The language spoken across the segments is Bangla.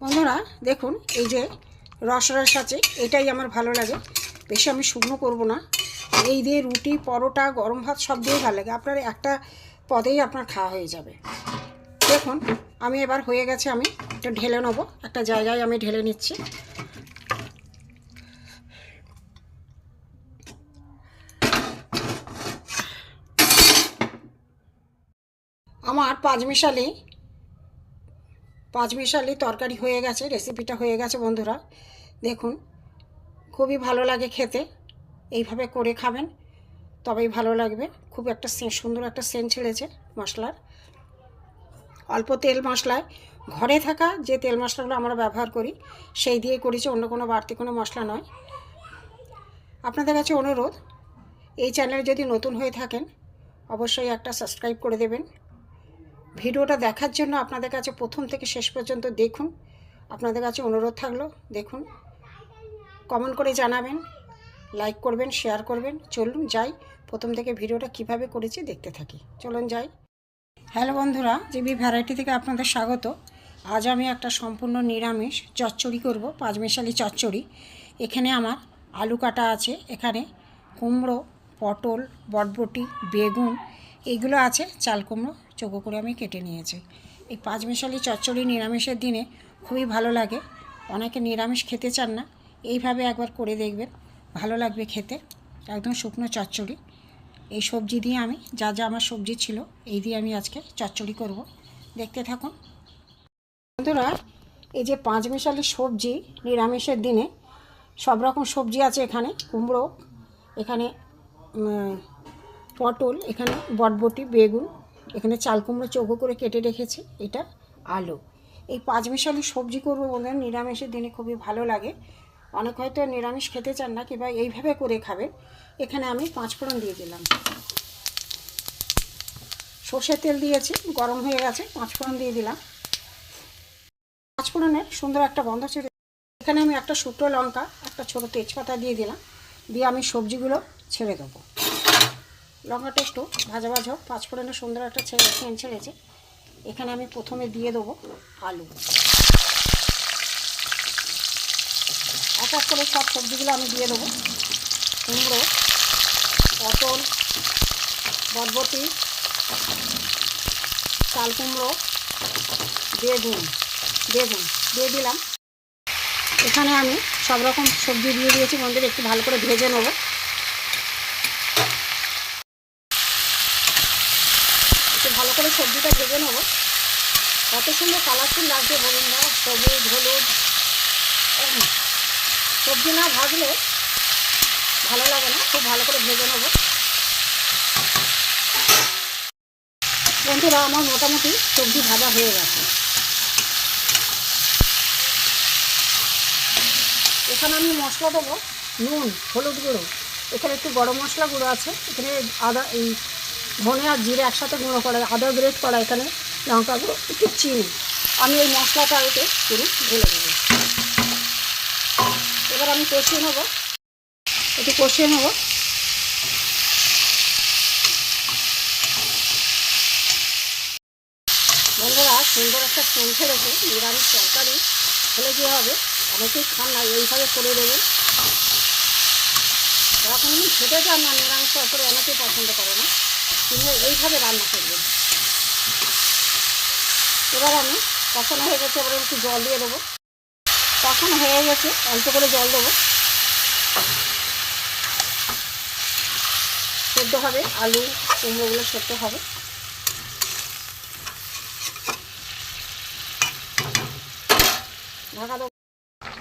বন্ধুরা দেখুন, এই যে রসরস আছে, এটাই আমার ভালো লাগে। বেশি আমি শুকনো করব না। এই দিয়ে রুটি, পরোটা, গরম ভাত সব দিয়ে ভালো লাগে। আপনার একটা পদেই আপনার খাওয়া হয়ে যাবে। দেখুন আমি এবার হয়ে গেছে, আমি এটা ঢেলে নেবো। একটা জায়গায় আমি ঢেলে নিচ্ছি। আমার পাঁচমিশালি তরকারি হয়ে গেছে, রেসিপিটা হয়ে গেছে বন্ধুরা। দেখুন খুবই ভালো লাগে খেতে। এইভাবে করে খাবেন তবেই ভালো লাগবে। খুব একটা সুন্দর একটা সেন্ট ছেড়েছে মশলার। অল্প তেল মশলায় ঘরে থাকা যে তেল মশলাগুলো আমরা ব্যবহার করি সেই দিয়ে করেছি, অন্য কোনো বাড়তি কোনো মশলা নয়। আপনাদের কাছে অনুরোধ, এই চ্যানেলে যদি নতুন হয়ে থাকেন অবশ্যই একটা সাবস্ক্রাইব করে দেবেন। ভিডিওটা দেখার জন্য আপনাদের কাছে প্রথম থেকে শেষ পর্যন্ত দেখুন। আপনাদের কাছে অনুরোধ থাকলো দেখুন, কমেন্ট করে জানাবেন, লাইক করবেন, শেয়ার করবেন। চলুন যাই, প্রথম থেকে ভিডিওটা কিভাবে করেছি দেখতে থাকি। চলুন যাই। হ্যালো বন্ধুরা, জিবি ভ্যারাইটি থেকে আপনাদের স্বাগত। আজ আমি একটা সম্পূর্ণ নিরামিষ চচ্চড়ি করব, পাঁচমিশালি চচ্চড়ি। এখানে আমার আলু কাটা আছে, এখানে কুমড়ো, পটল, বটবটি, বেগুন এইগুলো আছে, চাল কুমড়ো চৌকো করে আমি কেটে নিয়েছি। এই পাঁচমিশালি চচ্চড়ি নিরামিষের দিনে খুবই ভালো লাগে। অনেকে নিরামিষ খেতে চান না, এইভাবে একবার করে দেখবেন, ভালো লাগবে খেতে। একদম শুকনো চচ্চড়ি। এই সবজি দিয়ে আমি যা যা আমার সবজি ছিল এই দিয়ে আমি আজকে চচ্চড়ি করব, দেখতে থাকুন বন্ধুরা। এই যে পাঁচমিশালি সবজি নিরামিষের দিনে, সব রকম সবজি আছে এখানে। কুমড়ো, এখানে পটল, এখানে বটবটি, বেগুন, এখানে চাল কুমড়ো চৌকো করে কেটে রেখেছি, এটা আলু। এই পাঁচমিশালি সবজি করবো বলে নিরামিষের দিনে খুবই ভালো লাগে। অনেক হয়তো নিরামিষ খেতে চান না, কিংবা এইভাবে করে খাবেন। এখানে আমি 5 ফোড়ন দিয়ে দিলাম। সর্ষের তেল দিয়েছি, গরম হয়ে গেছে, 5 ফোড়ন দিয়ে দিলাম। 5 ফোড়নের সুন্দর একটা গন্ধ ছেড়ে এখানে আমি একটা শুকনো লঙ্কা, একটা ছোটো তেজপাতা দিয়ে দিলাম। দিয়ে আমি সবজিগুলো ছেড়ে দেবো। লঙ্কাটা একটু ভাজা ভাজা হোক, 5 ফোড়নের সুন্দর একটা সেন্ট ছেড়েছে। এখানে আমি প্রথমে দিয়ে দেবো আলু। এক এক করে সব সবজিগুলো আমি দিয়ে দেবো। কুমড়ো, পটল, বটবটি, চাল কুমড়ো, বেগুন দিয়ে দিলাম। এখানে আমি সব রকম সবজি দিয়ে দিয়েছি বন্ধুরা, একটু ভালো করে ভেজে নেব। একটু ভালো করে সবজিটা ভেজে নেব। কত সুন্দর কালারফুল লাগছে বলুন না, সবুজ হলুদ। সবজি না ভাজলে ভালো লাগে না, খুব ভালো করে ভেজে নেব বন্ধুরা। আমার মোটামুটি সবজি ভাজা হয়ে গেছে। এখানে আমি মশলা দেবো, নুন, হলুদ গুঁড়ো, এখানে একটু গরম মশলা গুঁড়ো আছে, এখানে আদা, এই ধনে আর জিরে একসাথে গুঁড়ো করা, আদা গ্রেট করা, এখানে লঙ্কা গুঁড়ো, একটু চিনি। আমি এই মশলাটা এতে পুরো ঢেলে দেবো। এবার আমি কষিয়ে নেবো, একটু কষিয়ে নেবো। বন্ধুরা সুন্দর একটা সেন্ট ছেড়েছে। নিরামিষ তরকারি হলে কী হবে, অনেকেই খান না, এইভাবে করে দেবেন। যারা কোনোদিন খেতে চান না নিরামিষ তরকারি, অনেকেই পছন্দ করে না, কিন্তু এইভাবে রান্না করবেন। এবার আমি কষানো হয়ে গেছে, এবার একটু জল দিয়ে দেবো। কষানো হয়ে গেছে, অল্প করে জল দেবো। সেদ্ধ হবে, আলু কুমড়োগুলো সেদ্ধ হবে। ঢাকা দেবো।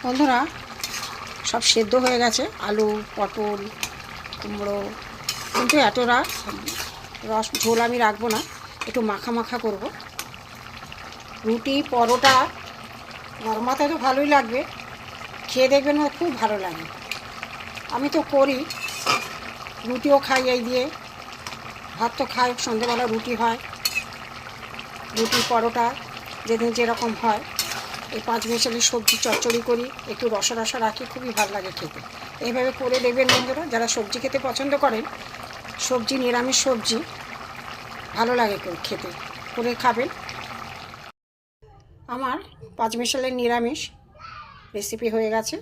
বন্ধুরা সব সেদ্ধ হয়ে গেছে, আলু, পটল, কুমড়ো। কিন্তু এতটা রস ঝোল আমি রাখবো না, একটু মাখা মাখা করব। রুটি, পরোটা, গরম ভাতে তো ভালোই লাগবে, খেয়ে দেখবেন খুব ভালো লাগে। আমি তো করি, রুটিও খাই এই দিয়ে, ভাত তো খাই, সন্ধ্যেবেলা রুটি হয়, রুটি পরোটা যেদিন যেরকম হয়। এই পাঁচমিশালি সবজি চচ্চড়ি করি, একটু রসা রসা রাখি, খুবই ভালো লাগে খেতে। এইভাবে করে দেখবেন বন্ধুরা, যারা সবজি খেতে পছন্দ করেন, সবজি নিরামিষ সবজি ভালো লাগে খেতে, করে খাবেন। আমার পাঁচমিশালি নিরামিষ রেসিপি হয়ে গেছে।